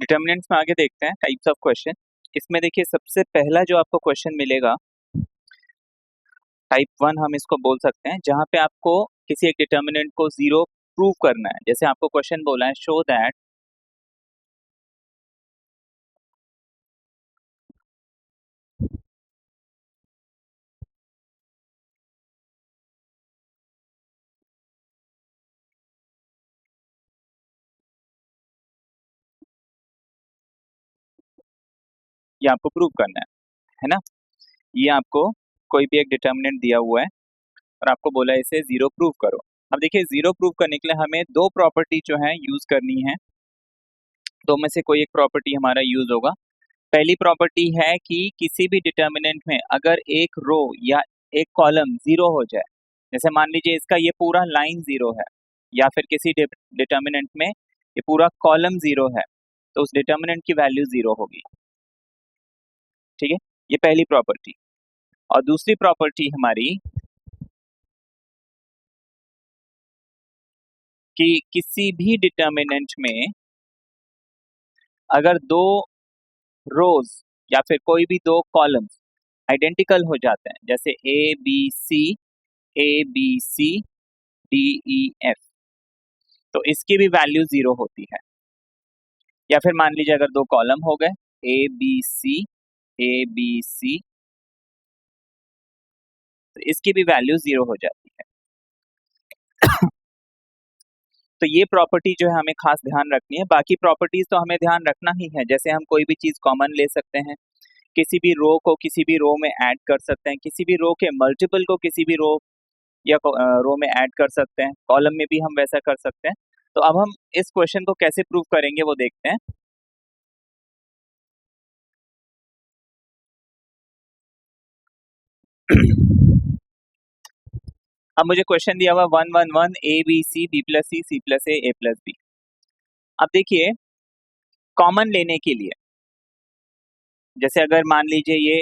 Determinants में आगे देखते हैं टाइप्स ऑफ क्वेश्चन। इसमें देखिए सबसे पहला जो आपको क्वेश्चन मिलेगा टाइप 1 हम इसको बोल सकते हैं, जहां पे आपको किसी एक डिटर्मिनेंट को जीरो प्रूव करना है। जैसे आपको क्वेश्चन बोला है शो दैट ये आपको प्रूव करना है ना। ये आपको कोई भी एक डिटर्मिनेंट दिया हुआ है और आपको बोला है इसे जीरो प्रूव करो। अब देखिए जीरो प्रूव करने के लिए हमें दो प्रॉपर्टी जो है यूज करनी है। दो में से कोई एक प्रॉपर्टी हमारा यूज होगा। पहली प्रॉपर्टी है कि किसी भी डिटर्मिनेंट में अगर एक रो या एक कॉलम जीरो हो जाए, जैसे मान लीजिए इसका ये पूरा लाइन जीरो है या फिर किसी डिटर्मिनेंट में ये पूरा कॉलम जीरो है, तो उस डिटर्मिनेंट की वैल्यू जीरो होगी। ठीक है, ये पहली प्रॉपर्टी। और दूसरी प्रॉपर्टी हमारी कि किसी भी डिटर्मिनेंट में अगर दो रोज या फिर कोई भी दो कॉलम्स आइडेंटिकल हो जाते हैं, जैसे A B C D E F, तो इसकी भी वैल्यू जीरो होती है। या फिर मान लीजिए अगर दो कॉलम हो गए ए बी सी, तो इसकी भी वैल्यू जीरो हो जाती है। तो ये प्रॉपर्टी जो है हमें खास ध्यान रखनी है। बाकी प्रॉपर्टीज तो हमें ध्यान रखना ही है, जैसे हम कोई भी चीज कॉमन ले सकते हैं, किसी भी रो को किसी भी रो में ऐड कर सकते हैं, किसी भी रो के मल्टीपल को किसी भी रो या रो में ऐड कर सकते हैं, कॉलम में भी हम वैसा कर सकते हैं। तो अब हम इस क्वेश्चन को कैसे प्रूव करेंगे वो देखते हैं। अब मुझे क्वेश्चन दिया हुआ 1 1 1 A B C B plus C plus A plus B. अब देखिए कॉमन लेने के लिए, जैसे अगर मान लीजिए ये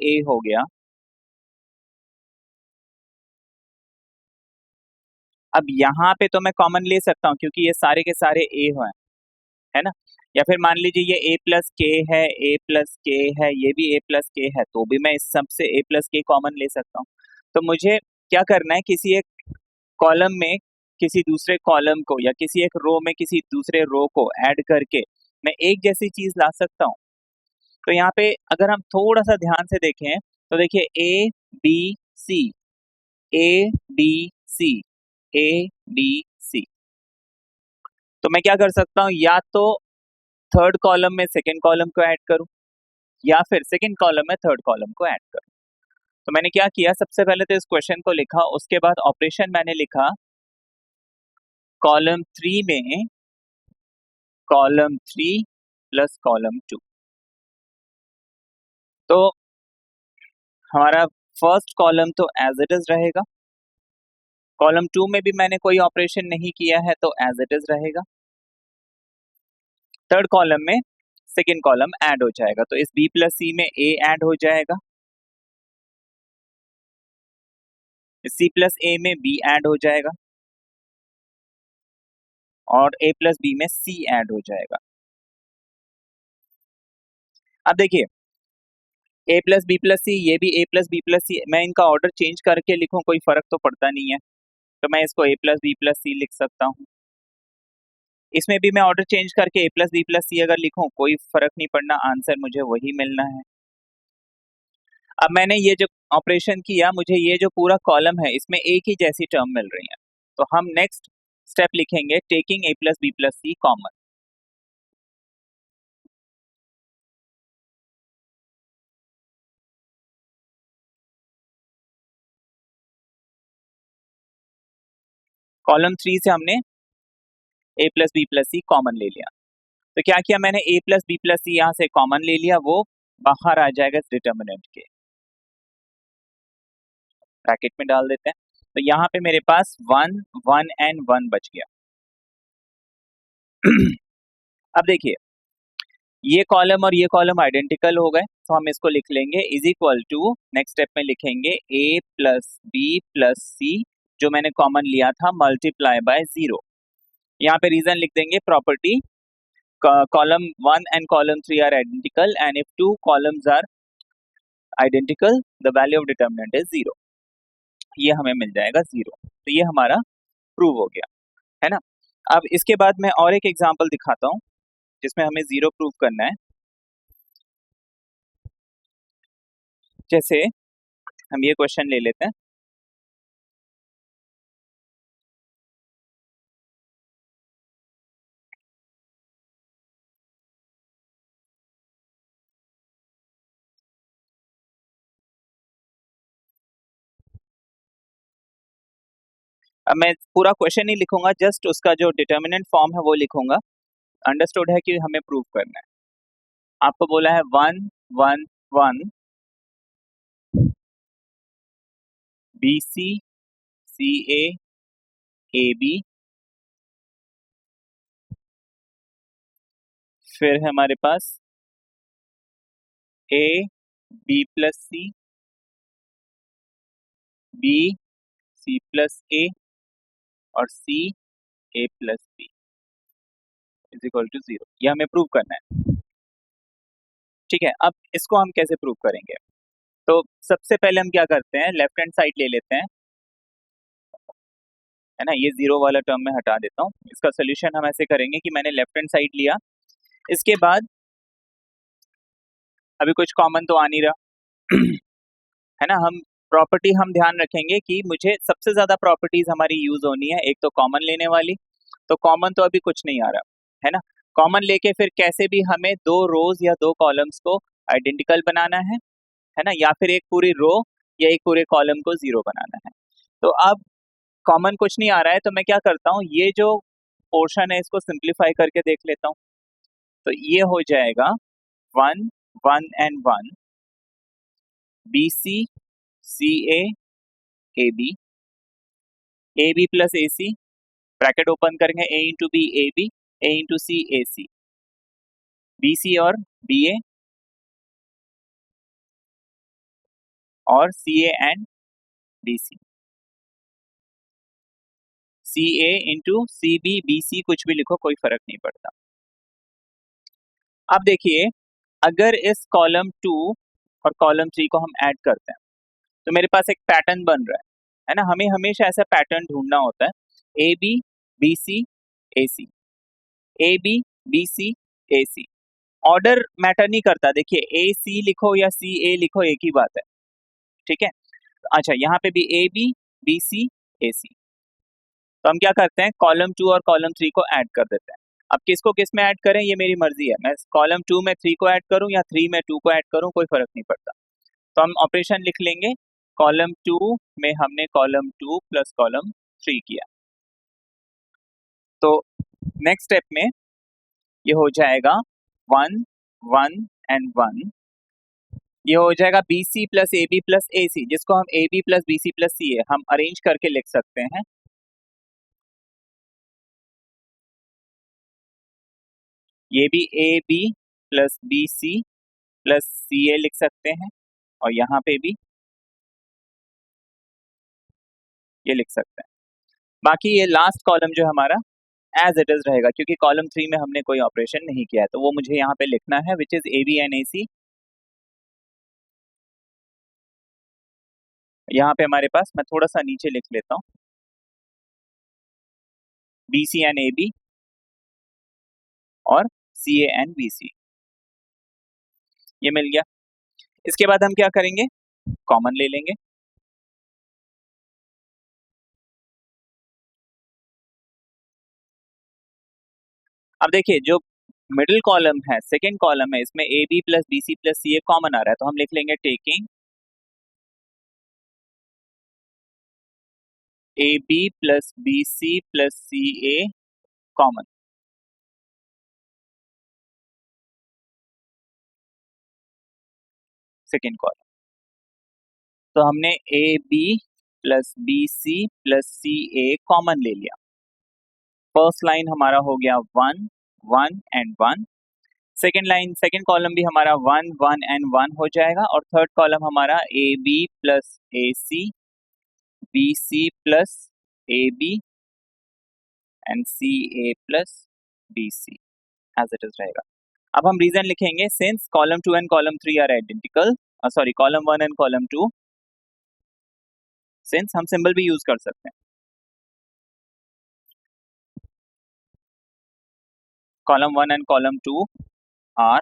ए हो गया, अब यहाँ पे तो मैं कॉमन ले सकता हूँ क्योंकि ये सारे के सारे ए है ना। या फिर मान लीजिए ये ए प्लस के है, ए प्लस के है, ये भी ए प्लस के है, तो भी मैं इस सब से ए प्लस के कॉमन ले सकता हूँ। तो मुझे क्या करना है, किसी एक कॉलम में किसी दूसरे कॉलम को या किसी एक रो में किसी दूसरे रो को ऐड करके मैं एक जैसी चीज ला सकता हूँ। तो यहाँ पे अगर हम थोड़ा सा ध्यान से देखें तो देखिए A B C A B C A B C, तो मैं क्या कर सकता हूँ, या तो थर्ड कॉलम में सेकंड कॉलम को ऐड करूं या फिर सेकंड कॉलम में थर्ड कॉलम को ऐड करूं। तो मैंने क्या किया, सबसे पहले तो इस क्वेश्चन को लिखा, उसके बाद ऑपरेशन मैंने लिखा कॉलम 3 में कॉलम 3 प्लस कॉलम 2। तो हमारा फर्स्ट कॉलम तो एज इट इज रहेगा, कॉलम 2 में भी मैंने कोई ऑपरेशन नहीं किया है तो एज इट इज रहेगा। थर्ड कॉलम में सेकंड कॉलम ऐड हो जाएगा, तो इस बी प्लस सी में ए ऐड हो जाएगा, सी प्लस ए में बी ऐड हो जाएगा और ए प्लस बी में सी ऐड हो जाएगा। अब देखिए ए प्लस बी प्लस सी, ये भी ए प्लस बी प्लस सी, मैं इनका ऑर्डर चेंज करके लिखूं कोई फर्क तो पड़ता नहीं है, तो मैं इसको ए प्लस बी प्लस सी लिख सकता हूँ। इसमें भी मैं ऑर्डर चेंज करके ए प्लस बी प्लस सी अगर लिखूं कोई फर्क नहीं पड़ना, आंसर मुझे वही मिलना है। अब मैंने ये जो ऑपरेशन किया, मुझे ये जो पूरा कॉलम है इसमें एक ही जैसी टर्म मिल रही है, तो हम नेक्स्ट स्टेप लिखेंगे taking a plus B plus C common. Column 3 से हमने ए प्लस बी प्लस सी कॉमन ले लिया, तो क्या किया मैंने, ए प्लस बी प्लस सी यहाँ से कॉमन ले लिया, वो बाहर आ जाएगा इस डिटर्मिनेंट के, ब्रैकेट में डाल देते हैं। तो यहाँ पे मेरे पास 1 1 एंड 1 बच गया। अब देखिए ये कॉलम और ये कॉलम आइडेंटिकल हो गए, तो हम इसको लिख लेंगे is equal to, next step में लिखेंगे A plus B plus C, जो मैंने कॉमन लिया था, मल्टीप्लाई बाय 0। यहाँ पे रीजन लिख देंगे property column 1 and column 3 are identical, and if two columns are identical, the value of determinant is 0. ये हमें मिल जाएगा 0. तो ये हमारा प्रूव हो गया, है ना. अब इसके बाद मैं और एक एग्जांपल दिखाता हूँ जिसमें हमें 0 प्रूव करना है. जैसे हम ये क्वेश्चन ले लेते हैं. अब मैं पूरा क्वेश्चन नहीं लिखूंगा, जस्ट उसका जो डिटर्मिनेंट फॉर्म है वो लिखूंगा. अंडरस्टूड है कि हमें प्रूव करना है. आपको बोला है 1 1 1 BC CA AB, फिर है हमारे पास A B plus C B C plus A और C A plus B is equal to 0. ये हमें प्रूव करना है. ठीक है. अब इसको हम कैसे प्रूव करेंगे? तो सबसे पहले हम क्या करते हैं, लेफ्ट हैंड साइड ले लेते हैं, है ना. ये 0 वाला टर्म में हटा देता हूँ. इसका सोल्यूशन हम ऐसे करेंगे कि मैंने लेफ्ट हैंड साइड लिया, इसके बाद अभी कुछ कॉमन तो आ नहीं रहा है ना. हम प्रॉपर्टी हम ध्यान रखेंगे कि मुझे सबसे ज्यादा प्रॉपर्टीज हमारी यूज होनी है. एक तो कॉमन लेने वाली, तो कॉमन तो अभी कुछ नहीं आ रहा है ना. कॉमन लेके फिर कैसे भी हमें दो रोज या दो कॉलम्स को आइडेंटिकल बनाना है ना, या फिर एक पूरी रो या एक पूरे कॉलम को 0 बनाना है. तो अब कॉमन कुछ नहीं आ रहा है, तो मैं क्या करता हूँ, ये जो पोर्शन है इसको सिंप्लीफाई करके देख लेता हूँ. तो ये हो जाएगा 1 1 and 1 BC CA AB AB plus AC, bracket open करेंगे, A into B AB, A into C AC, BC और BA और CA and BC, CA into CB BC, कुछ भी लिखो कोई फर्क नहीं पड़ता. अब देखिए, अगर इस कॉलम 2 और कॉलम 3 को हम ऐड करते हैं तो मेरे पास एक पैटर्न बन रहा है ना. हमें हमेशा ऐसा पैटर्न ढूंढना होता है, AB BC AC AB BC AC. Order matter नहीं करता. देखिए AC लिखो या CA लिखो एक ही बात है, ठीक है. अच्छा, यहाँ पे भी AB BC AC. तो हम क्या करते हैं, कॉलम 2 और कॉलम 3 को ऐड कर देते हैं. अब किसको किस में ऐड करें ये मेरी मर्जी है. मैं कॉलम 2 में 3 को ऐड करूं या 3 में 2 को ऐड करूं, कोई फर्क नहीं पड़ता. तो हम ऑपरेशन लिख लेंगे, कॉलम 2 में हमने कॉलम 2 प्लस कॉलम 3 किया. तो नेक्स्ट स्टेप में ये हो जाएगा 1 1 and 1, ये हो जाएगा BC plus AB plus AC, जिसको हम AB plus BC plus CA हम अरेंज करके लिख सकते हैं. ये भी AB plus BC plus CA लिख सकते हैं, और यहाँ पे भी ये लिख सकते हैं. बाकी ये लास्ट कॉलम जो हमारा एज इट इज रहेगा, क्योंकि कॉलम 3 में हमने कोई ऑपरेशन नहीं किया है, तो वो मुझे यहाँ पे लिखना है, which is AB and AC. यहाँ पे हमारे पास, मैं थोड़ा सा नीचे लिख लेता हूँ, BC एंड AB और CA एंड BC, ये मिल गया. इसके बाद हम क्या करेंगे, कॉमन ले लेंगे. अब देखिए, जो मिडिल कॉलम है, सेकेंड कॉलम है, इसमें AB plus BC plus CA common आ रहा है, तो हम लिख लेंगे taking AB plus BC plus CA common. Second column, तो हमने AB plus BC plus CA common ले लिया. फर्स्ट लाइन हमारा हो गया 1 1 and 1. Second line, second column भी हमारा 1 1 and 1 हो जाएगा, और थर्ड कॉलम हमारा AB plus AC BC plus AB and CA plus BC. As it is रहेगा। अब हम रीजन लिखेंगे, since column 2 and column 3 are identical, sorry column 1 and column 2, since हम सिंबल भी यूज कर सकते हैं, column 1 and column 2 are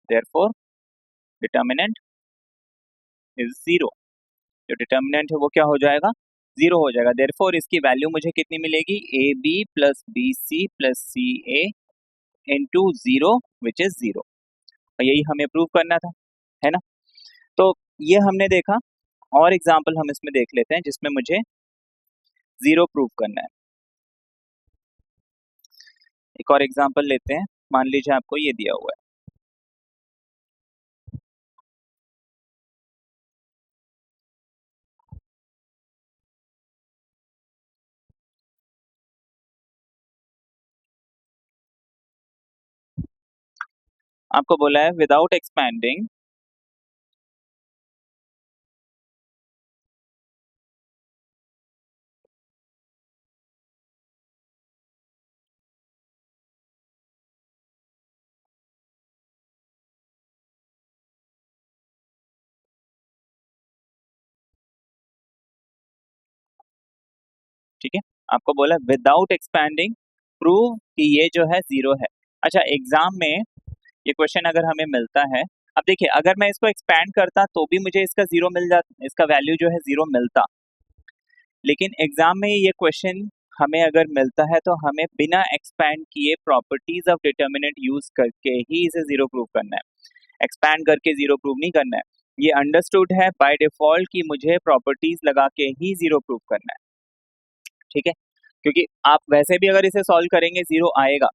therefore determinant is zero. जो डिटर्मिनेंट है वो क्या हो जाएगा, जीरो हो जाएगा। देयरफॉर इसकी वैल्यू मुझे कितनी मिलेगी, A B plus B C plus C A into zero which is zero. यही हमें प्रूव करना था, है ना। तो ये हमने देखा, और एग्जाम्पल हम इसमें देख लेते हैं जिसमें मुझे जीरो प्रूव करना है। एक और एग्जाम्पल लेते हैं, मान लीजिए आपको ये दिया हुआ है, आपको बोला है विदाउट एक्सपैंडिंग ठीक है, आपको बोला विदाउट एक्सपैंडिंग प्रूव कि ये जो है जीरो है। अच्छा, एग्जाम में ये क्वेश्चन अगर हमें मिलता है, अब देखिए अगर मैं इसको एक्सपैंड करता तो भी मुझे इसका जीरो मिल जाता, इसका वैल्यू जो है जीरो मिलता, लेकिन एग्जाम में ये क्वेश्चन हमें अगर मिलता है तो हमें बिना एक्सपैंड किए प्रॉपर्टीज ऑफ डिटर्मिनेंट यूज करके ही इसे जीरो प्रूव करना है, एक्सपैंड करके जीरो प्रूव नहीं करना है। ये अंडरस्टूड है बाय डिफॉल्ट कि मुझे प्रॉपर्टीज लगा के ही जीरो प्रूव करना है, ठीक है, क्योंकि आप वैसे भी अगर इसे सॉल्व करेंगे जीरो आएगा,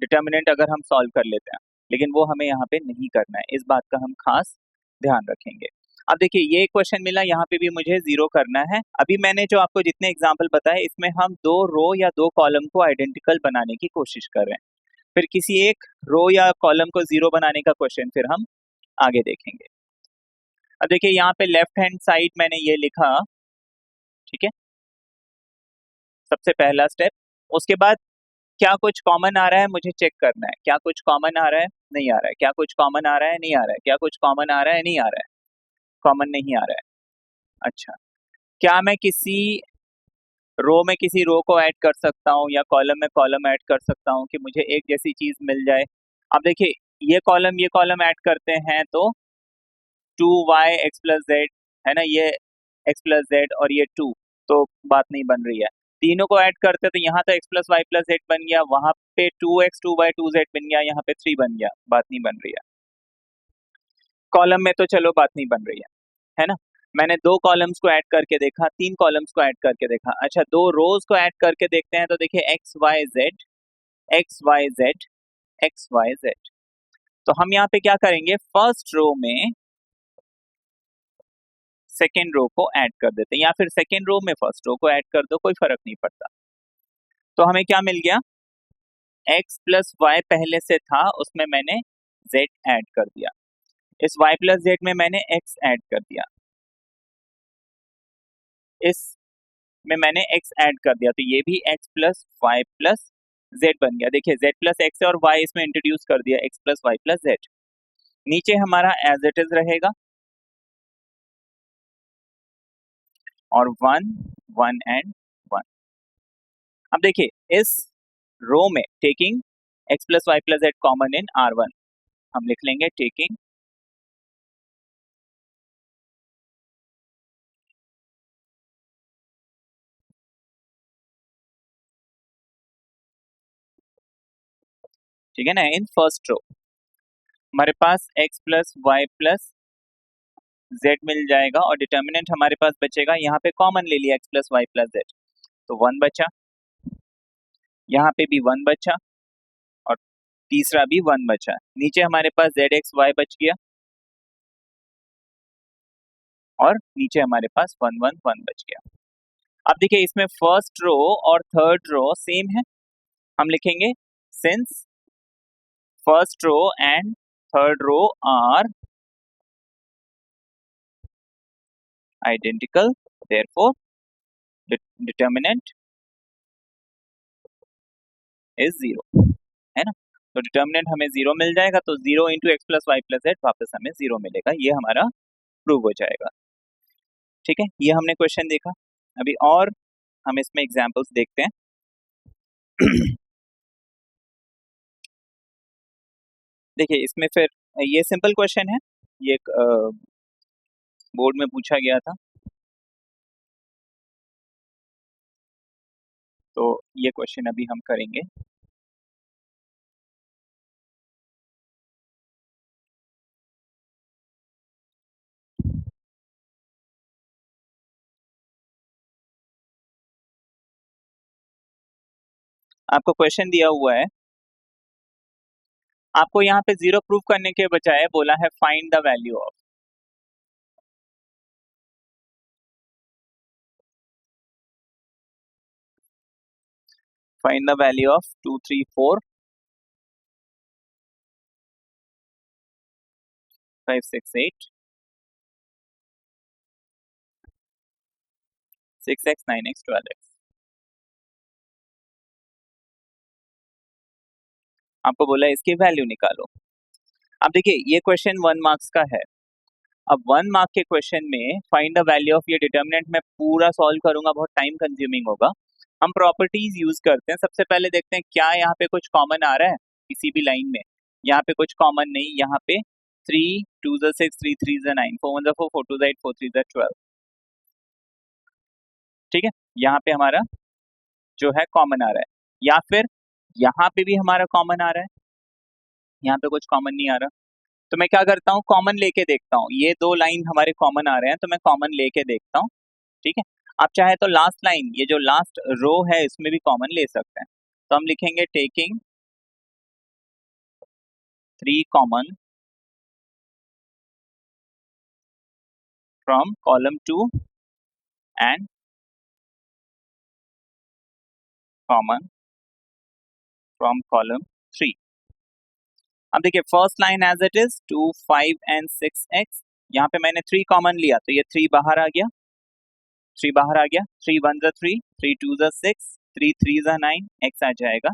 डिटर्मिनेंट अगर हम सॉल्व कर लेते हैं, लेकिन वो हमें यहाँ पे नहीं करना है, इस बात का हम खास ध्यान रखेंगे। अब देखिए ये क्वेश्चन मिला, यहाँ पे भी मुझे जीरो करना है। अभी मैंने जो आपको जितने एग्जाम्पल बताए इसमें हम दो रो या दो कॉलम को आइडेंटिकल बनाने की कोशिश कर रहे हैं, फिर किसी एक रो या कॉलम को जीरो बनाने का क्वेश्चन फिर हम आगे देखेंगे। अब देखिए यहाँ पे लेफ्ट हैंड साइड मैंने ये लिखा, ठीक है, सबसे पहला स्टेप। उसके बाद क्या कुछ कॉमन आ रहा है मुझे चेक करना है, क्या कुछ कॉमन आ रहा है, नहीं आ रहा है, क्या कुछ कॉमन आ रहा है, नहीं आ रहा है, क्या कुछ कॉमन आ रहा है, नहीं आ रहा है, कॉमन नहीं आ रहा है। अच्छा, क्या मैं किसी रो में किसी रो को ऐड कर सकता हूँ या कॉलम में कॉलम ऐड कर सकता हूँ कि मुझे एक जैसी चीज मिल जाए। अब देखिए ये कॉलम ऐड करते हैं तो 2y(x+z) है ना, ये x+z और ये 2, तो बात नहीं बन रही है। तीनों को ऐड करते तो यहाँ तो x+y+z बन गया, वहां पे 2x 2y 2z बन गया, यहाँ पे 3 बन गया, बात नहीं बन रही है। कॉलम में तो चलो बात नहीं बन रही है ना। मैंने दो कॉलम्स को ऐड करके देखा, तीन कॉलम्स को ऐड करके देखा। अच्छा, दो रोज को ऐड करके देखते हैं तो देखिए X Y Z X Y Z X Y Z. तो हम यहाँ पे क्या करेंगे, फर्स्ट रो में सेकेंड रो को ऐड कर देते हैं, या फिर सेकेंड रो में फर्स्ट रो को ऐड कर दो, कोई फर्क नहीं पड़ता। तो हमें क्या मिल गया, x+y पहले से था उसमें मैंने z ऐड कर दिया, इस y+z में मैंने x ऐड कर दिया, इस में मैंने x ऐड कर दिया, तो ये भी x+y+z बन गया। देखिए z+x और y इसमें इंट्रोड्यूस कर दिया, x+y+z। नीचे हमारा एज इट इज रहेगा और 1 1 एंड 1। अब देखिए इस रो में taking x+y+z common in R1 हम लिख लेंगे टेकिंग ठीक है ना, इन फर्स्ट रो हमारे पास x+y+z मिल जाएगा और डिटर्मिनेंट हमारे पास बचेगा, यहाँ पे कॉमन ले लिया x+y+z तो 1 बचा, यहाँ पे भी 1 बचा और तीसरा भी 1 बचा। नीचे हमारे पास zxy बच गया और नीचे हमारे पास 1 1 1 बच गया। अब देखिए इसमें फर्स्ट रो और थर्ड रो सेम है, हम लिखेंगे since first row and third row are identical, therefore determinant is zero, है ना। तो डिटर्मिनेंट हमें जीरो मिल जाएगा, तो zero into X plus Y plus Z वापस हमें जीरो मिलेगा, ये हमारा प्रूव हो जाएगा। ठीक है, ये हमने क्वेश्चन देखा। अभी और हम इसमें एग्जाम्पल्स देखते हैं। देखिए इसमें फिर ये सिंपल क्वेश्चन है, ये बोर्ड में पूछा गया था, तो ये क्वेश्चन अभी हम करेंगे। आपको क्वेश्चन दिया हुआ है, आपको यहाँ पे जीरो प्रूव करने के बजाय बोला है find the value of, find the value of 2 3 4 5 6 8 6x 9x 12x। आपको बोला है इसकी वैल्यू निकालो। अब देखिए ये क्वेश्चन 1 मार्क्स का है। अब 1 मार्क के क्वेश्चन में फाइंड द वैल्यू ऑफ, ये डिटर्मिनेंट मैं पूरा सॉल्व करूंगा, बहुत टाइम कंज्यूमिंग होगा। हम प्रॉपर्टीज यूज करते हैं। सबसे पहले देखते हैं क्या यहाँ पे कुछ कॉमन आ रहा है किसी भी लाइन में। यहाँ पे कुछ कॉमन नहीं, यहाँ पे 3 2 6 3 3 9 4 1 4 4 2 8 4 3 12। ठीक है, यहाँ पे हमारा जो है कॉमन आ रहा है, या फिर यहाँ पे भी हमारा कॉमन आ रहा है, यहाँ पे कुछ कॉमन नहीं आ रहा। तो मैं क्या करता हूँ, कॉमन लेके देखता हूँ। ये दो लाइन हमारे कॉमन आ रहे हैं, तो मैं कॉमन लेके देखता हूँ। ठीक है, आप चाहे तो लास्ट लाइन, ये जो लास्ट रो है इसमें भी कॉमन ले सकते हैं। तो हम लिखेंगे taking 3 common from column 2 and common from column 3। अब देखिए first line as it is 2 5 and 6x, यहाँ पे मैंने 3 कॉमन लिया तो ये 3 बाहर आ गया, 3 बाहर आ गया, 3 1 3 3 2 6 3 3 9 x आ जाएगा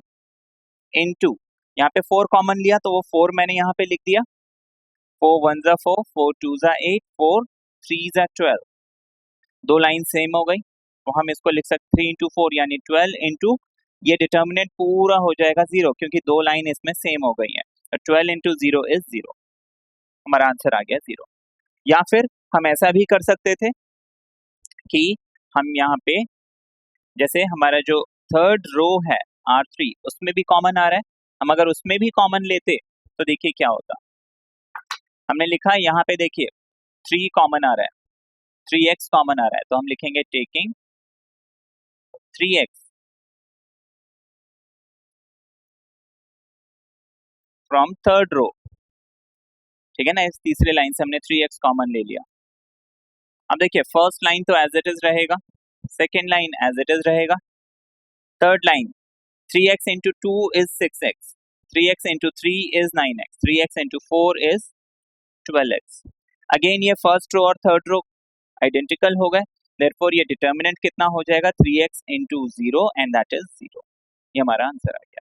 इनटू, यहाँ पे 4 कॉमन लिया तो वो 4 मैंने यहाँ पे लिख दिया, 4 1 4 4 2 8 4 3 12। दो लाइन सेम हो गई तो हम इसको लिख सकते 3 इंटू 4 यानी 12 इंटू, ये डिटर्मिनेंट पूरा हो जाएगा जीरो क्योंकि दो लाइन इसमें सेम हो गई है। तो 12 इंटू जीरो इज जीरो, हमारा आंसर आ गया जीरो। या फिर हम ऐसा भी कर सकते थे कि हम यहाँ पे जैसे हमारा जो थर्ड रो है R3 उसमें भी कॉमन आ रहा है, हम अगर उसमें भी कॉमन लेते तो देखिए क्या होता। हमने लिखा है यहाँ पे देखिए 3 कॉमन आ रहा है, 3x कॉमन आ रहा है, तो हम लिखेंगे taking 3x from third row. ठीक है ना, इस तीसरे लाइन से हमने 3x कॉमन ले लिया। अब देखिए फर्स्ट लाइन तो एज इट इज रहेगा, second line as it is रहेगा, third line 3x into 2 is 6x, 3x into 3 is 9x, 3x into 4 is 12x। Again ये फर्स्ट रो और थर्ड रो आइडेंटिकल हो गए, देयरफॉर ये डिटर्मिनेंट कितना हो जाएगा 3x into zero and that is zero. ये हमारा आंसर आ गया।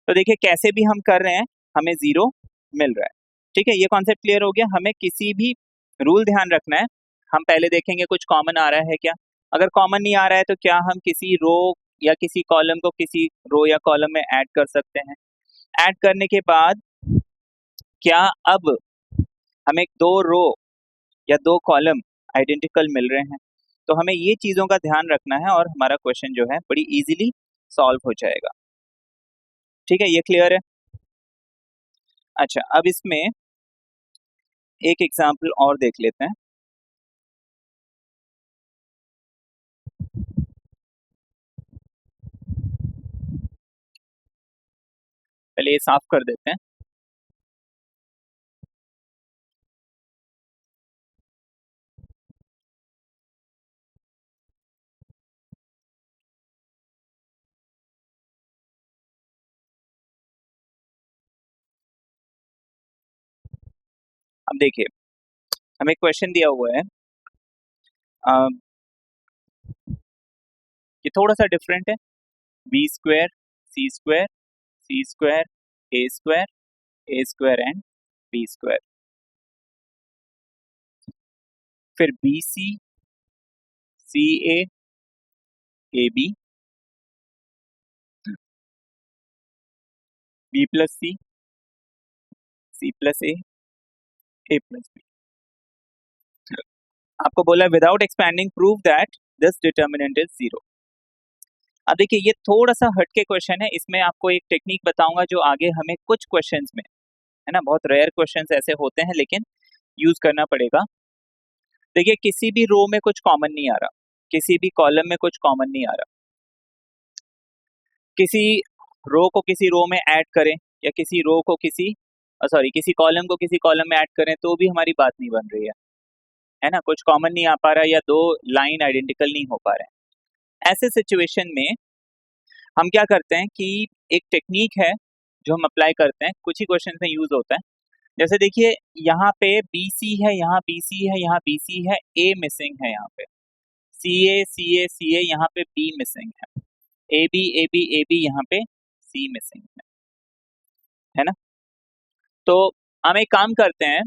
तो देखिए कैसे भी हम कर रहे हैं हमें जीरो मिल रहा है। ठीक है, ये कॉन्सेप्ट क्लियर हो गया। हमें किसी भी रूल ध्यान रखना है, हम पहले देखेंगे कुछ कॉमन आ रहा है क्या, अगर कॉमन नहीं आ रहा है तो क्या हम किसी रो या किसी कॉलम को किसी रो या कॉलम में ऐड कर सकते हैं। ऐड करने के बाद क्या अब हमें दो रो या दो कॉलम आइडेंटिकल मिल रहे हैं, तो हमें ये चीजों का ध्यान रखना है और हमारा क्वेश्चन जो है बड़ी इजीली सॉल्व हो जाएगा। ठीक है, ये क्लियर है। अच्छा अब इसमें एक एग्जाम्पल और देख लेते हैं। पहले ये साफ कर देते हैं। अब देखिए हमें क्वेश्चन दिया हुआ है, ये थोड़ा सा डिफरेंट है, B square C square C square A square A square and B square. फिर B C C A B B plus C plus A plus B. आपको बोला without expanding prove that this determinant is zero. अब देखिए ये थोड़ा सा हटके question है, इसमें आपको एक टेक्निक बताऊंगा जो आगे हमें कुछ क्वेश्चंस में, है ना, बहुत रेयर क्वेश्चंस ऐसे होते हैं लेकिन यूज करना पड़ेगा। देखिए किसी भी रो में कुछ कॉमन नहीं आ रहा, किसी भी कॉलम में कुछ कॉमन नहीं आ रहा, किसी रो को किसी रो में ऐड करें या किसी रो को किसी कॉलम को किसी कॉलम में ऐड करें तो भी हमारी बात नहीं बन रही है ना, कुछ कॉमन नहीं आ पा रहा या दो लाइन आइडेंटिकल नहीं हो पा रहे हैं। ऐसे सिचुएशन में हम क्या करते हैं कि एक टेक्निक है जो हम अप्लाई करते हैं, कुछ ही क्वेश्चन में यूज होता है। जैसे देखिए यहाँ पे BC है, यहाँ BC है, यहाँ BC है, A मिसिंग है, यहाँ पे CA यहाँ पे B मिसिंग है, AB यहाँ पे C मिसिंग है ना। तो हम एक काम करते हैं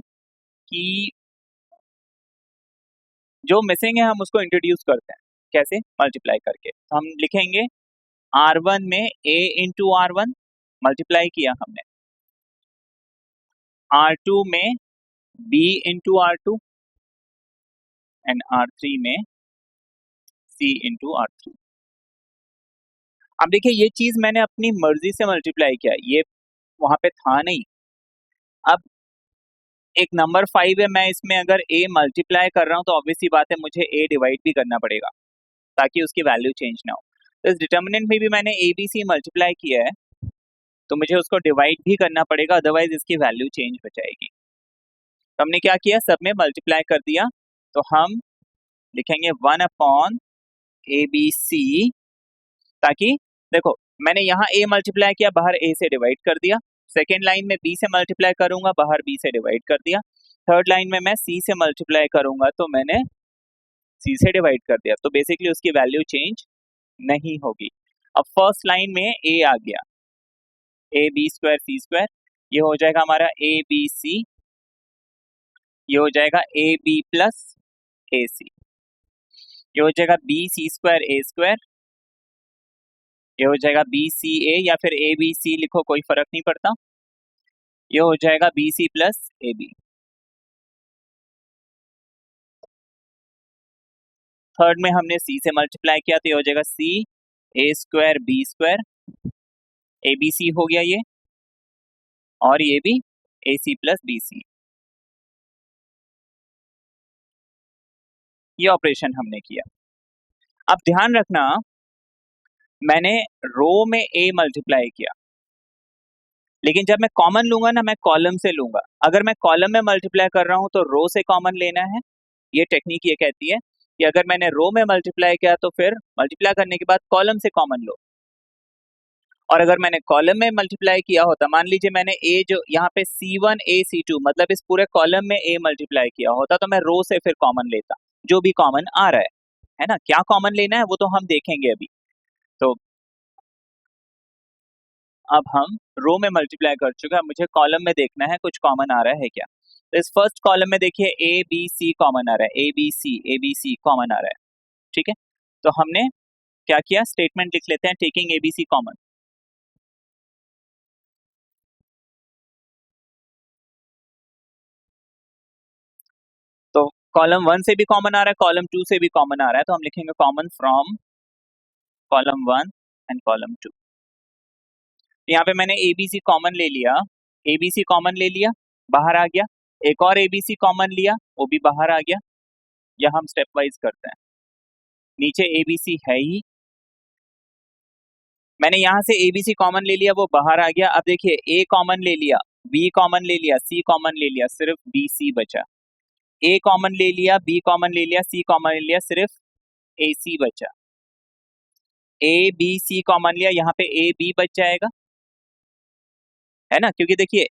कि जो मिसिंग है हम उसको इंट्रोड्यूस करते हैं, कैसे, मल्टीप्लाई करके। तो हम लिखेंगे R1 में A इंटू R1 मल्टीप्लाई किया हमने, R2 में B into R2 and R3 में C इंटू R3। अब देखिए ये चीज मैंने अपनी मर्जी से मल्टीप्लाई किया, ये वहां पे था नहीं। अब एक नंबर 5 है, मैं इसमें अगर A मल्टीप्लाई कर रहा हूँ तो ऑब्वियस सी बात है मुझे A डिवाइड भी करना पड़ेगा ताकि उसकी वैल्यू चेंज ना हो। तो इस डिटर्मिनेंट में भी मैंने ABC मल्टीप्लाई किया है तो मुझे उसको डिवाइड भी करना पड़ेगा, अदरवाइज इसकी वैल्यू चेंज हो जाएगी। तो हमने क्या किया, सब में मल्टीप्लाई कर दिया। तो हम लिखेंगे 1/ABC, ताकि देखो मैंने यहाँ A मल्टीप्लाई किया, बाहर A से डिवाइड कर दिया। सेकेंड लाइन में B से मल्टीप्लाई करूंगा, बाहर B से डिवाइड कर दिया। थर्ड लाइन में मैं C से मल्टीप्लाई करूंगा तो मैंने C से डिवाइड कर दिया। तो बेसिकली उसकी वैल्यू चेंज नहीं होगी। अब फर्स्ट लाइन में A आ गया, AB स्क्वायर C स्क्वायर, ये हो जाएगा हमारा ABC, ये हो जाएगा AB प्लस AC, ये हो जाएगा BC स्क्वायर A स्क्वायर, ये हो जाएगा BCA या फिर ABC लिखो कोई फर्क नहीं पड़ता, ये हो जाएगा BC प्लस AB। थर्ड में हमने C से मल्टीप्लाई किया तो ये हो जाएगा C A square B square, ABC हो गया ये, और ये भी AC प्लस BC। ये ऑपरेशन हमने किया। अब ध्यान रखना मैंने रो में A मल्टीप्लाई किया, लेकिन जब मैं कॉमन लूंगा ना मैं कॉलम से लूंगा। अगर मैं कॉलम में मल्टीप्लाई कर रहा हूं तो रो से कॉमन लेना है। ये टेक्निक ये कहती है कि अगर मैंने रो में मल्टीप्लाई किया तो फिर मल्टीप्लाई करने के बाद कॉलम से कॉमन लो, और अगर मैंने कॉलम में मल्टीप्लाई किया होता, मान लीजिए मैंने A जो यहाँ पे C1 A C2 मतलब इस पूरे कॉलम में A मल्टीप्लाई किया होता तो मैं रो से फिर कॉमन लेता जो भी कॉमन आ रहा है ना। क्या कॉमन लेना है वो तो हम देखेंगे अभी। तो अब हम रो में मल्टीप्लाई कर चुके हैं, मुझे कॉलम में देखना है कुछ कॉमन आ रहा है क्या। तो इस फर्स्ट कॉलम में देखिए ABC कॉमन आ रहा है, ABC कॉमन आ रहा है, ठीक है। तो हमने क्या किया, स्टेटमेंट लिख लेते हैं टेकिंग ABC कॉमन। तो कॉलम 1 से भी कॉमन आ रहा है, कॉलम 2 से भी कॉमन आ रहा है, तो हम लिखेंगे common from column 1 and column 2। यहाँ पे मैंने ABC कॉमन ले लिया, ABC कॉमन ले लिया, बाहर आ गया, एक और ABC कॉमन लिया, वो भी बाहर आ गया। या हम स्टेप वाइज करते हैं, नीचे ABC है ही, मैंने यहाँ से ABC कॉमन ले लिया, वो बाहर आ गया। अब देखिए A कॉमन ले लिया, B कॉमन ले लिया, C कॉमन ले लिया, सिर्फ BC बचा। A कॉमन ले लिया, B कॉमन ले लिया, C कॉमन ले लिया, सिर्फ AC बचा। ABC कॉमन लिया, यहाँ पे AB बच जाएगा, है ना, क्योंकि देखिए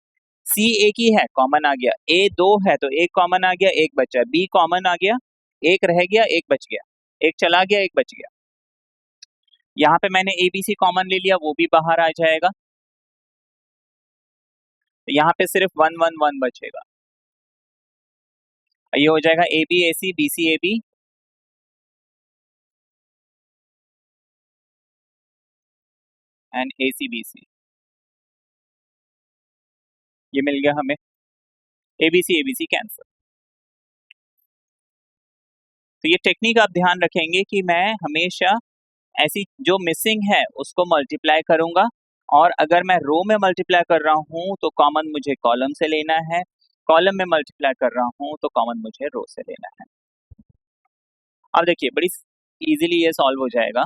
C एक ही है, कॉमन आ गया, A 2 है तो एक कॉमन आ गया, एक बचा, B कॉमन आ गया, एक रह गया, एक बच गया, एक चला गया, एक बच गया। यहाँ पे मैंने ABC कॉमन ले लिया, वो भी बाहर आ जाएगा। तो यहाँ पे सिर्फ 1 1 1 बचेगा। ये हो जाएगा A B A C B C A B and A C B C, ये मिल गया हमें। A B C cancel. तो ये टेक्निक आप ध्यान रखेंगे कि मैं हमेशा ऐसी जो मिसिंग है उसको मल्टीप्लाई करूंगा, और अगर मैं रो में मल्टीप्लाई कर रहा हूं तो कॉमन मुझे कॉलम से लेना है, कॉलम में मल्टीप्लाई कर रहा हूं तो कॉमन मुझे रो से लेना है। अब देखिए बड़ी इजीली ये सॉल्व हो जाएगा।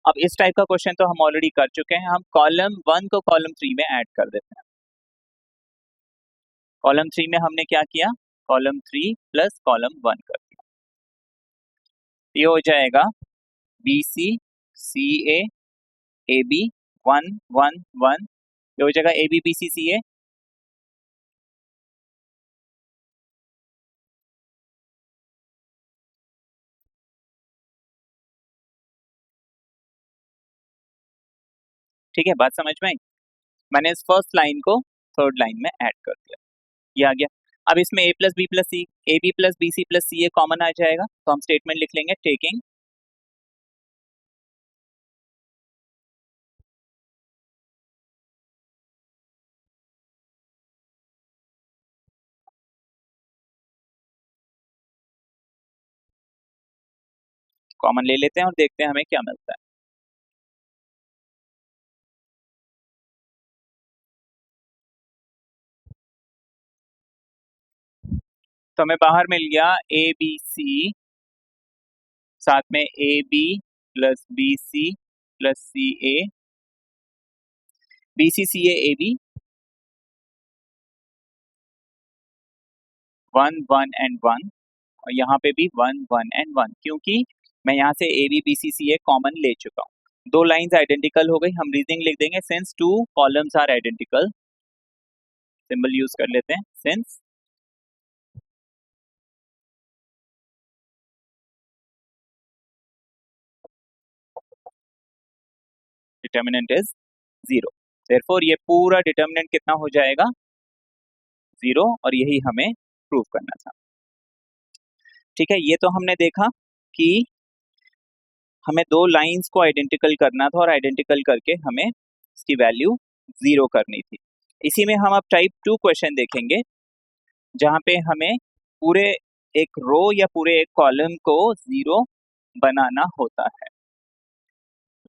अब इस टाइप का क्वेश्चन तो हम ऑलरेडी कर चुके हैं, हम कॉलम 1 को कॉलम 3 में ऐड कर देते हैं। कॉलम 3 में हमने क्या किया, कॉलम 3 प्लस कॉलम 1 कर दिया। ये हो जाएगा B C C A B 1 1 1, ये हो जाएगा A B B C C ए, ठीक है, बात समझ में आई। मैंने इस फर्स्ट लाइन को थर्ड लाइन में ऐड कर दिया, ये आ गया। अब इसमें A plus B plus C, A B plus B C plus C A common आ जाएगा, तो हम स्टेटमेंट लिख लेंगे टेकिंग कॉमन ले लेते हैं और देखते हैं हमें क्या मिलता है। तो हमें बाहर मिल गया ए बी सी, साथ में A B plus B C plus C A, B C C A B 1 1 and 1, और यहाँ पे भी 1 1 एंड 1, क्योंकि मैं यहाँ से A B B C C A common ले चुका हूँ। दो लाइंस आइडेंटिकल हो गई, हम रीजनिंग लिख देंगे since two columns are identical, symbol use कर लेते हैं सिंस डिटर्मिनेंट इज 0, देयरफॉर ये पूरा डिटर्मिनेंट कितना हो जाएगा, 0, और यही हमें प्रूव करना था। ठीक है, ये तो हमने देखा कि हमें दो लाइंस को आइडेंटिकल करना था और आइडेंटिकल करके हमें इसकी वैल्यू 0 करनी थी। इसी में हम अब टाइप 2 क्वेश्चन देखेंगे, जहां पे हमें पूरे एक रो या पूरे एक कॉलम को 0 बनाना होता है।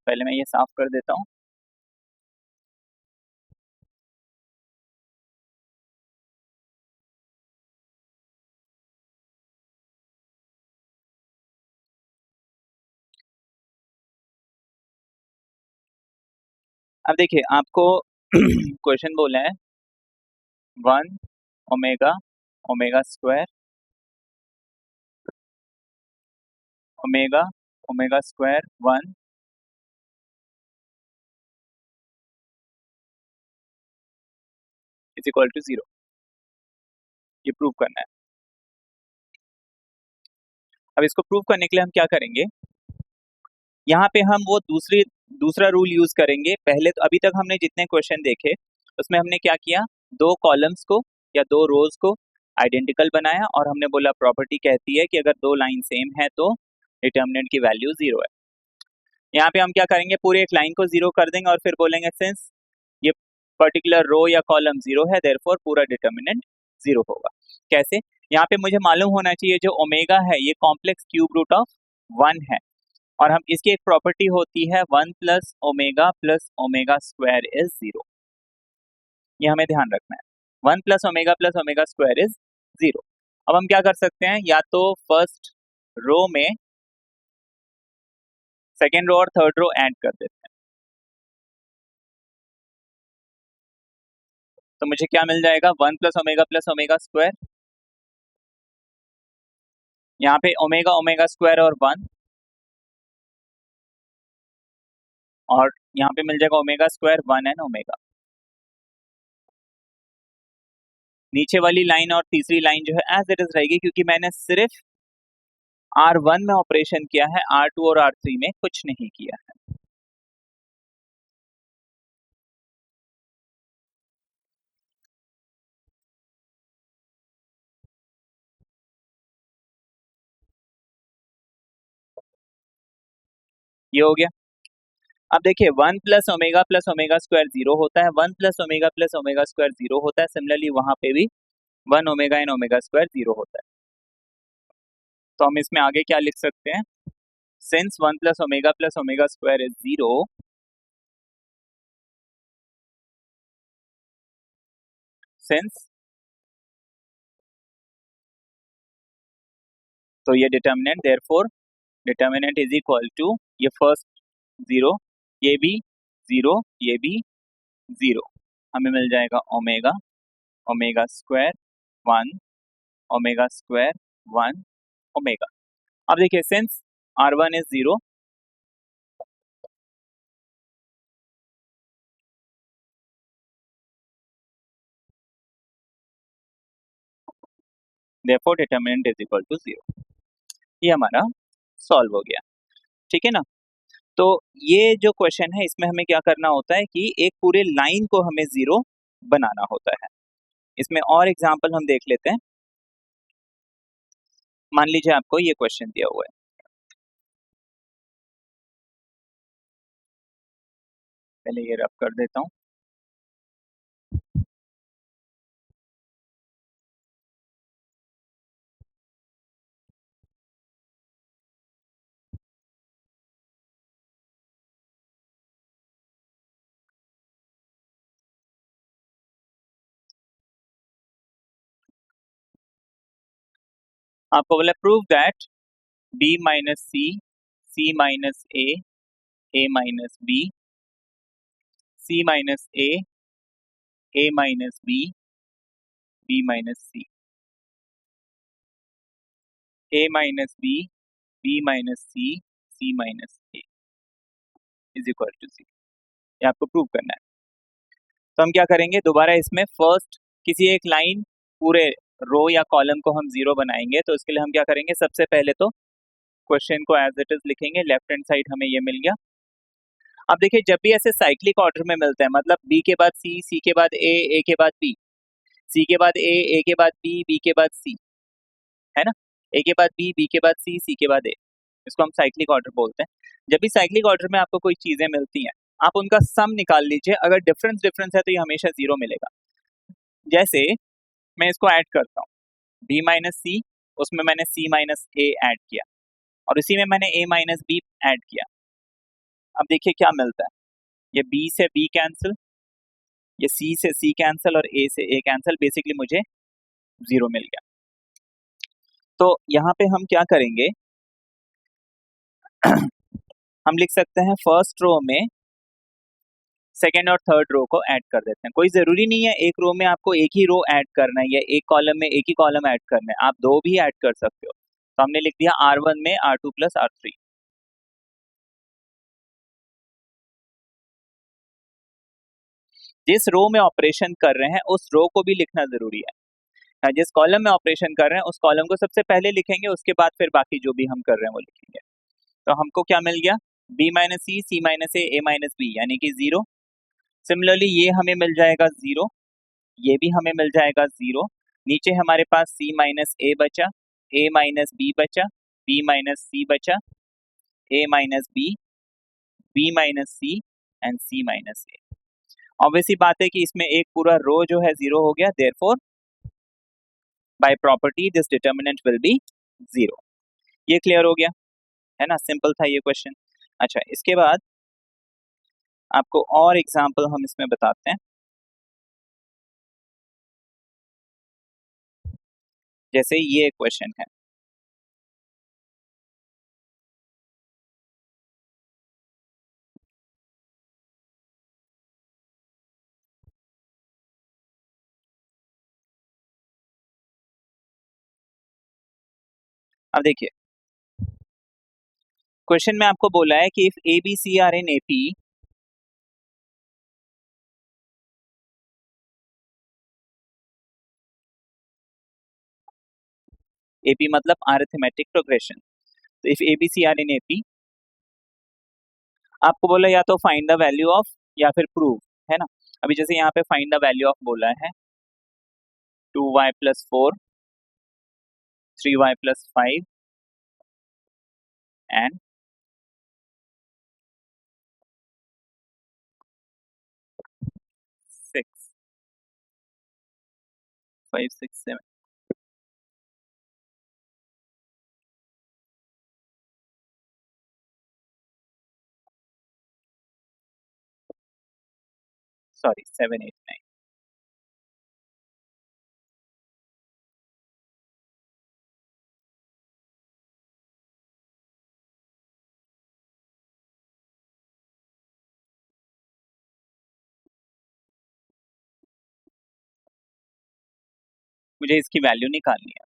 पहले मैं ये साफ कर देता हूं। अब देखिए आपको क्वेश्चन बोला है 1 omega omega square omega omega square 1 is equal to 0, ये प्रूव करना है। अब इसको प्रूव करने के लिए हम क्या करेंगे, यहाँ पे हम वो दूसरा रूल यूज करेंगे। पहले तो अभी तक हमने जितने क्वेश्चन देखे उसमें हमने क्या किया, दो कॉलम्स को या दो रोज को आइडेंटिकल बनाया, और हमने बोला प्रॉपर्टी कहती है कि अगर दो लाइन सेम है तो डिटर्मिनेंट की वैल्यू 0 है। यहाँ पे हम क्या करेंगे, पूरे एक लाइन को 0 कर देंगे और फिर बोलेंगे सिंस ये पर्टिकुलर रो या कॉलम 0 है देयरफॉर पूरा डिटर्मिनेंट 0 होगा। कैसे, यहाँ पे मुझे मालूम होना चाहिए जो ओमेगा है ये कॉम्प्लेक्स क्यूब रूट ऑफ 1 है, और हम इसकी एक प्रॉपर्टी होती है 1 प्लस ओमेगा स्क्वायर इज 0, ये हमें ध्यान रखना है। 1 प्लस ओमेगा स्क्वायर इज 0। अब हम क्या कर सकते हैं, या तो फर्स्ट रो में सेकेंड रो और थर्ड रो ऐड कर देते हैं, तो मुझे क्या मिल जाएगा 1 प्लस ओमेगा स्क्वायर, यहाँ पे ओमेगा स्क्वायर और 1, और यहाँ पे मिल जाएगा ओमेगा स्क्वायर 1 एंड ओमेगा। नीचे वाली लाइन और तीसरी लाइन जो है एज इट इज रहेगी, क्योंकि मैंने सिर्फ R1 में ऑपरेशन किया है, R2 और R3 में कुछ नहीं किया है। ये हो गया। अब देखिए 1 + ω + ω² 0 होता है, 1 + ω + ω² 0 होता है, सिमिलरली वहां पे भी 1 ω इन ω² 0 होता है। तो हम इसमें आगे क्या लिख सकते हैं, सिंस 1 + ω + ω² इज 0, सिंस, तो ये determinant, therefore determinant is equal to, ये फर्स्ट 0, ये भी 0, ये भी 0, हमें मिल जाएगा ओमेगा, ω² 1, ω² 1 ओमेगा। अब देखिए since R1 is 0, therefore determinant is equal to 0। ये हमारा सॉल्व हो गया, ठीक है ना। तो ये जो क्वेश्चन है इसमें हमें क्या करना होता है कि एक पूरे लाइन को हमें 0 बनाना होता है। इसमें और एग्जांपल हम देख लेते हैं। मान लीजिए आपको ये क्वेश्चन दिया हुआ है, पहले ये रफ कर देता हूँ। आपको बोला prove that B minus C, C minus A minus B, C minus A minus B minus C, A minus B minus C minus A is equal to 0। ये आपको प्रूव करना है। तो हम क्या करेंगे, दोबारा इसमें फर्स्ट किसी एक लाइन पूरे रो या कॉलम को हम 0 बनाएंगे। तो इसके लिए हम क्या करेंगे, सबसे पहले तो क्वेश्चन को एज इट इज लिखेंगे, लेफ्ट हैंड साइड हमें ये मिल गया। अब देखिए जब भी ऐसे साइक्लिक ऑर्डर में मिलता है, मतलब B के बाद C के बाद A के बाद B, C के बाद A के बाद B के बाद C, है ना, A के बाद B के बाद C के बाद A, इसको हम साइक्लिक ऑर्डर बोलते हैं। जब भी साइक्लिक ऑर्डर में आपको कोई चीजें मिलती हैं, आप उनका सम निकाल लीजिए, अगर डिफरेंस डिफरेंस है तो ये हमेशा 0 मिलेगा। जैसे मैं इसको ऐड करता हूँ, B माइनस C, उसमें मैंने C माइनस A ऐड किया, और इसी में मैंने A माइनस B ऐड किया। अब देखिए क्या मिलता है, ये B से B कैंसिल, ये C से C कैंसिल, और A से A कैंसिल, बेसिकली मुझे 0 मिल गया। तो यहाँ पे हम क्या करेंगे हम लिख सकते हैं फर्स्ट रो में सेकेंड और थर्ड रो को ऐड कर देते हैं। कोई जरूरी नहीं है एक रो में आपको एक ही रो ऐड करना है, या एक कॉलम में एक ही कॉलम ऐड करना है, आप दो भी ऐड कर सकते हो। तो हमने लिख दिया R1 में R2 प्लस R3। जिस रो में ऑपरेशन कर रहे हैं उस रो को भी लिखना जरूरी है। जिस कॉलम में ऑपरेशन कर रहे हैं उस कॉलम को सबसे पहले लिखेंगे, उसके बाद फिर बाकी जो भी हम कर रहे हैं वो लिखेंगे। तो हमको क्या मिल गया, B minus C minus A minus B, यानी कि 0। सिमिलरली ये हमें मिल जाएगा 0, ये भी हमें मिल जाएगा 0। नीचे हमारे पास C माइनस A बचा, A माइनस B बचा, B माइनस C बचा, A minus B minus C and C minus A। Obviously बात है कि इसमें एक पूरा रो जो है 0 हो गया, therefore by property this determinant will be 0। ये क्लियर हो गया, है ना, सिंपल था ये क्वेश्चन। अच्छा, इसके बाद आपको और एग्जांपल हम इसमें बताते हैं। जैसे ये क्वेश्चन है, अब देखिए क्वेश्चन में आपको बोला है कि if A B C are in AP, AP मतलब अरिथमेटिक प्रोग्रेशन। तो if A B C are in AP, आपको बोला या तो फाइंड द वैल्यू ऑफ या फिर प्रूव, है ना। अभी जैसे यहाँ पे फाइंड द वैल्यू ऑफ बोला है 2y + 4, 3y + 5 एंड 5 6 7 सॉरी 7 8 9। मुझे इसकी वैल्यू निकालनी है।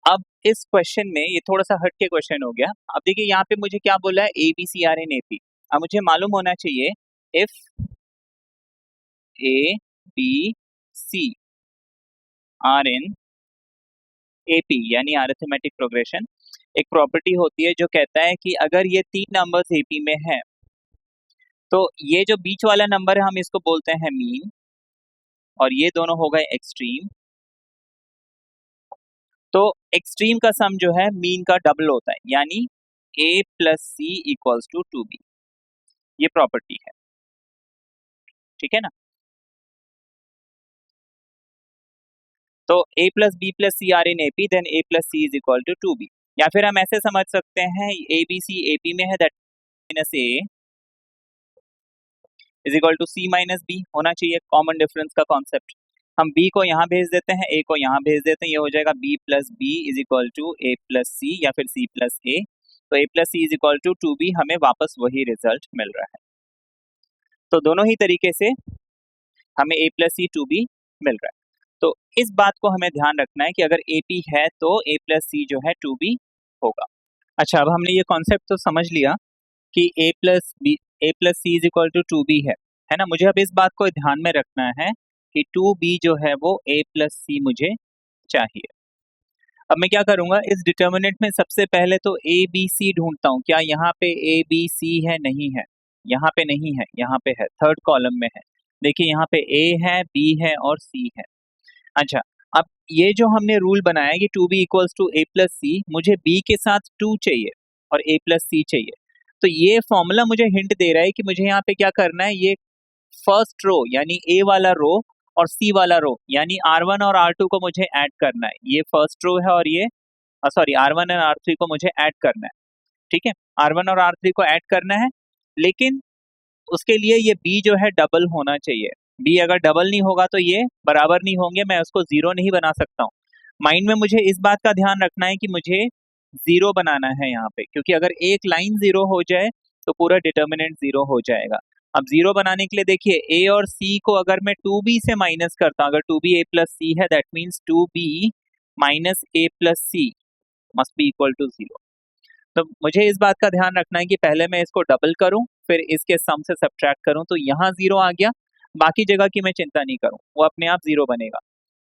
अब इस क्वेश्चन में ये थोड़ा सा हट के क्वेश्चन हो गया। अब देखिए यहाँ पे मुझे क्या बोला है, A B C are in AP. अब मुझे मालूम होना चाहिए if A B C are in AP यानी अरिथमेटिक प्रोग्रेशन, एक प्रॉपर्टी होती है जो कहता है कि अगर ये तीन नंबर्स एपी में है तो ये जो बीच वाला नंबर है हम इसको बोलते हैं मीन, और ये दोनों हो गए एक्सट्रीम। तो एक्सट्रीम का सम जो है मीन का डबल होता है, यानी a plus C equals to 2b। ये प्रॉपर्टी है, ठीक है ना। तो a plus B plus C are in AP, then a plus C is equal to 2b। या फिर हम ऐसे समझ सकते हैं ए बी सी एपी में है, that minus A is equal to C minus B होना चाहिए, कॉमन डिफरेंस का कॉन्सेप्ट। हम b को यहाँ भेज देते हैं, a को यहाँ भेज देते हैं, ये हो जाएगा b plus B is equal to a plus C या फिर c प्लस a। तो a plus C is equal to 2b, हमें वापस वही रिजल्ट मिल रहा है। तो दोनों ही तरीके से हमें a प्लस सी 2b मिल रहा है। तो इस बात को हमें ध्यान रखना है कि अगर AP है तो a प्लस सी जो है 2b होगा। अच्छा, अब हमने ये कॉन्सेप्ट तो समझ लिया कि a plus C is equal to 2b है ना। मुझे अब इस बात को ध्यान में रखना है कि 2b जो है वो a प्लस सी मुझे चाहिए। अब मैं क्या करूंगा, इस डिटर्मिनेंट में सबसे पहले तो a b c ढूंढता हूँ। क्या यहाँ पे a b c है? नहीं है, यहाँ पे नहीं है, यहाँ पे है, थर्ड कॉलम में है। देखिए यहाँ पे a है, b है और c है। अच्छा, अब ये जो हमने रूल बनाया कि 2b equals to a plus C, मुझे b के साथ 2 चाहिए और a प्लस सी चाहिए। तो ये फॉर्मूला मुझे हिंट दे रहा है कि मुझे यहाँ पे क्या करना है, ये फर्स्ट रो यानी a वाला रो और c वाला रो यानी R1 और R2 को मुझे ऐड करना है। ये फर्स्ट रो है और ये सॉरी R1 और R3 को मुझे ऐड करना है, ठीक है। R1 और R3 को ऐड करना है, लेकिन उसके लिए ये b जो है डबल होना चाहिए। b अगर डबल नहीं होगा तो ये बराबर नहीं होंगे, मैं उसको जीरो नहीं बना सकता हूँ। माइंड में मुझे इस बात का ध्यान रखना है कि मुझे जीरो बनाना है यहाँ पे, क्योंकि अगर एक लाइन जीरो हो जाए तो पूरा डिटर्मिनेंट जीरो हो जाएगा। अब जीरो बनाने के लिए देखिए a और c को अगर मैं 2b से माइनस करता हूँ, अगर 2b a प्लस सी है, that means 2b minus a plus C must be equal to zero. तो मुझे इस बात का ध्यान रखना है कि पहले मैं इसको डबल करूं, फिर इसके सम से सब्ट्रैक्ट करूं, तो यहाँ जीरो आ गया। बाकी जगह की मैं चिंता नहीं करूं, वो अपने आप जीरो बनेगा।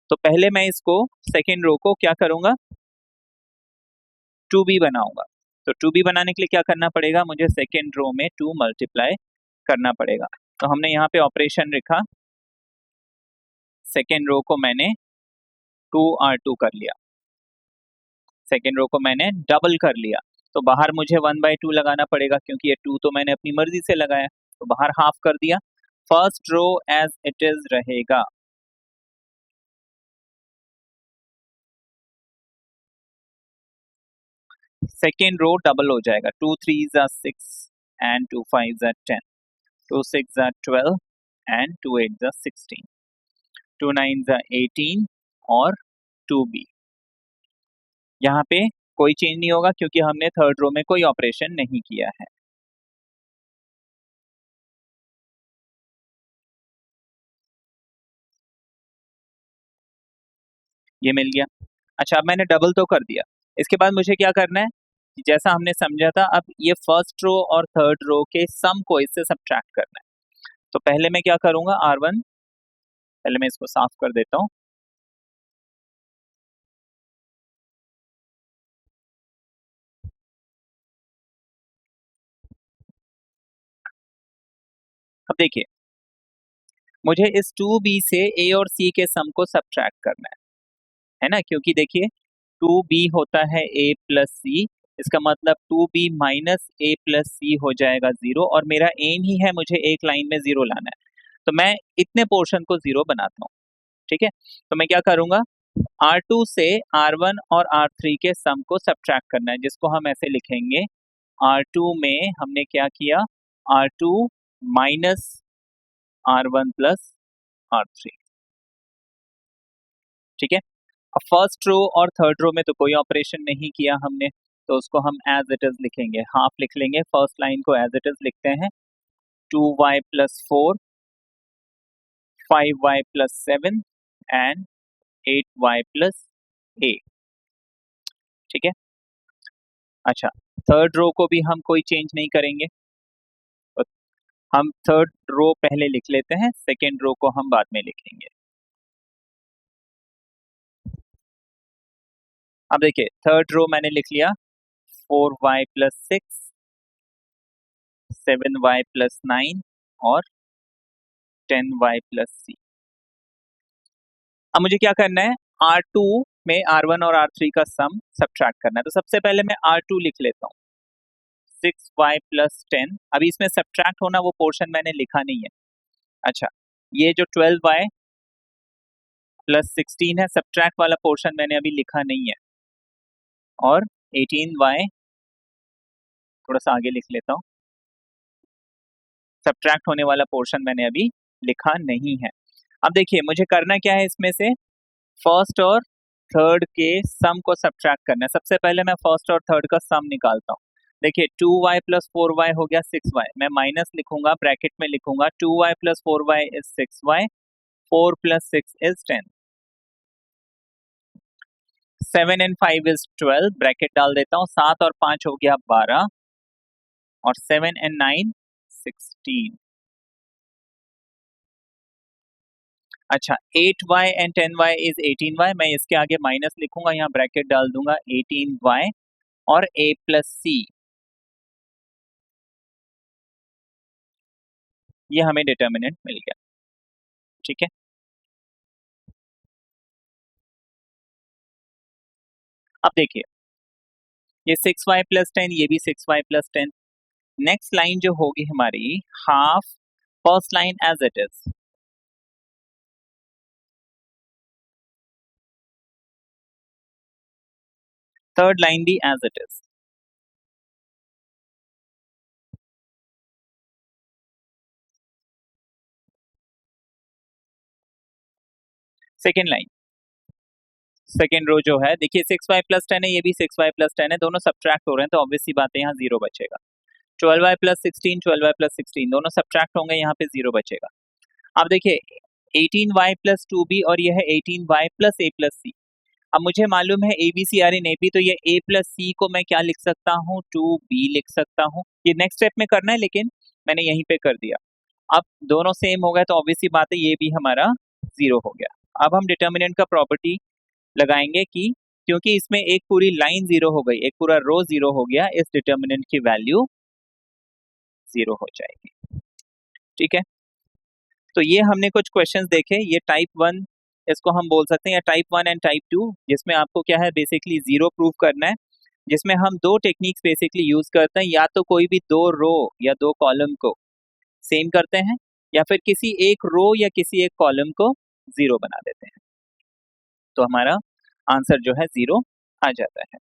तो पहले मैं इसको सेकेंड रो को क्या करूंगा, 2b बनाऊंगा। तो 2b बनाने के लिए क्या करना पड़ेगा, मुझे सेकेंड रो में 2 मल्टीप्लाई करना पड़ेगा। तो हमने यहाँ पे ऑपरेशन लिखा, सेकेंड रो को मैंने 2r2 कर लिया, सेकेंड रो को मैंने डबल कर लिया। तो बाहर मुझे 1/2 लगाना पड़ेगा, क्योंकि ये 2 तो मैंने अपनी मर्जी से लगाया, तो बाहर हाफ कर दिया। First row as it is रहेगा, सेकेंड रो डबल हो जाएगा। 2 3s are 6 and 2 5s are 10, 2 6s are 12 and 2 8s are 16, 2 9s are 18 और 2b। यहाँ पे कोई चेंज नहीं होगा क्योंकि हमने थर्ड रो में कोई ऑपरेशन नहीं किया है। ये मिल गया। अच्छा, अब मैंने डबल तो कर दिया, इसके बाद मुझे क्या करना है, जैसा हमने समझा था, अब ये फर्स्ट रो और थर्ड रो के सम को इससे सब्ट्रैक्ट करना है। तो पहले मैं क्या करूंगा, R1, पहले मैं इसको साफ कर देता हूं। अब देखिए मुझे इस 2b से a और c के सम को सब्ट्रैक्ट करना है ना, क्योंकि देखिए 2b होता है a प्लस सी, इसका मतलब 2b माइनस a प्लस सी हो जाएगा जीरो, और मेरा एम ही है मुझे एक लाइन में जीरो लाना है। तो मैं इतने पोर्शन को जीरो बनाता हूँ, ठीक है, तो मैं क्या करूंगा, R2 से R1 और R3 के सम को सब्ट्रैक्ट करना है, जिसको हम ऐसे लिखेंगे, R2 में हमने क्या किया, R2 minus R1 plus R3, ठीक है। अब फर्स्ट रो और थर्ड रो में तो कोई ऑपरेशन नहीं किया हमने, तो उसको हम एज इट इज लिखेंगे, हाफ लिख लेंगे, फर्स्ट लाइन को एज इट इज लिखते हैं, 2y plus 4, 5y plus 7 and 8y plus 8, ठीक है। अच्छा, थर्ड रो को भी हम कोई चेंज नहीं करेंगे, तो हम थर्ड रो पहले लिख लेते हैं, सेकेंड रो को हम बाद में लिखेंगे। अब देखिए, थर्ड रो मैंने लिख लिया, 4y प्लस 6, 7y प्लस 9 और 10y प्लस c। अब मुझे क्या करना है, R2 में R1 और R3 का सम सब्ट्रैक्ट करना है, तो सबसे पहले मैं R2 लिख लेता हूँ, 6y प्लस 10, अभी इसमें सब्ट्रैक्ट होना वो पोर्शन मैंने लिखा नहीं है। अच्छा, ये जो 12y प्लस 16 है, सब्ट्रैक्ट वाला पोर्शन मैंने अभी लिखा नहीं है, और 18y थोड़ा सा आगे लिख लेता हूँ, सब्ट्रैक्ट होने वाला पोर्शन मैंने अभी लिखा नहीं है। अब देखिए, मुझे करना क्या है, इसमें से फर्स्ट और थर्ड के सम को सब्ट्रैक्ट करना है। सबसे पहले मैं फर्स्ट और थर्ड का सम निकालता हूँ। देखिए, 2y प्लस 4y हो गया 6y, मैं माइनस लिखूंगा, ब्रैकेट में लिखूंगा, 2y plus 4y is 6y, 4 plus 6 is 10, 7 and 5 is 12, bracket डाल देता हूँ, 7 और 5 हो गया 12, और 7 एंड 9 16। अच्छा, 8y and 10y is 18y, मैं इसके आगे माइनस लिखूंगा, यहाँ ब्रैकेट डाल दूंगा, 18y और a प्लस सी, ये हमें डिटर्मिनेंट मिल गया, ठीक है। अब देखिए, ये 6y प्लस 10, ये भी 6y प्लस 10, नेक्स्ट लाइन जो होगी हमारी, half first line as it is, third line भी as it is, second line, second row जो है, देखिए 6y प्लस 10 है, ये भी 6y प्लस 10 है, दोनों सब्ट्रैक्ट हो रहे हैं, तो ऑब्वियस सी बात है, यहाँ जीरो बचेगा। 12y प्लस 16, 12y प्लस 16 दोनों सब्ट्रैक्ट होंगे, यहाँ पे जीरो बचेगा। अब देखिए, 18y प्लस 2b और यह है 18y plus a plus c। अब मुझे मालूम है ABC आर इन AB, तो ये a प्लस c को मैं क्या लिख सकता हूँ, 2b लिख सकता हूँ। ये नेक्स्ट स्टेप में करना है, लेकिन मैंने यहीं पे कर दिया। अब दोनों सेम हो गए, तो ऑब्वियसली बात है, ये भी हमारा जीरो हो गया। अब हम डिटर्मिनेंट का प्रॉपर्टी लगाएंगे कि क्योंकि इसमें एक पूरी लाइन जीरो हो गई, एक पूरा रो जीरो हो गया, इस डिटर्मिनेंट की वैल्यू जीरो हो जाएगी, ठीक है। तो ये हमने कुछ क्वेश्चंस देखे, ये टाइप 1 इसको हम बोल सकते हैं, या टाइप 1 एंड टाइप 2, जिसमें आपको क्या है, बेसिकली जीरो प्रूव करना है, जिसमें हम दो टेक्निक्स बेसिकली यूज करते हैं, या तो कोई भी दो रो या दो कॉलम को सेम करते हैं, या फिर किसी एक रो या किसी एक कॉलम को जीरो बना देते हैं, तो हमारा आंसर जो है जीरो आ जाता है।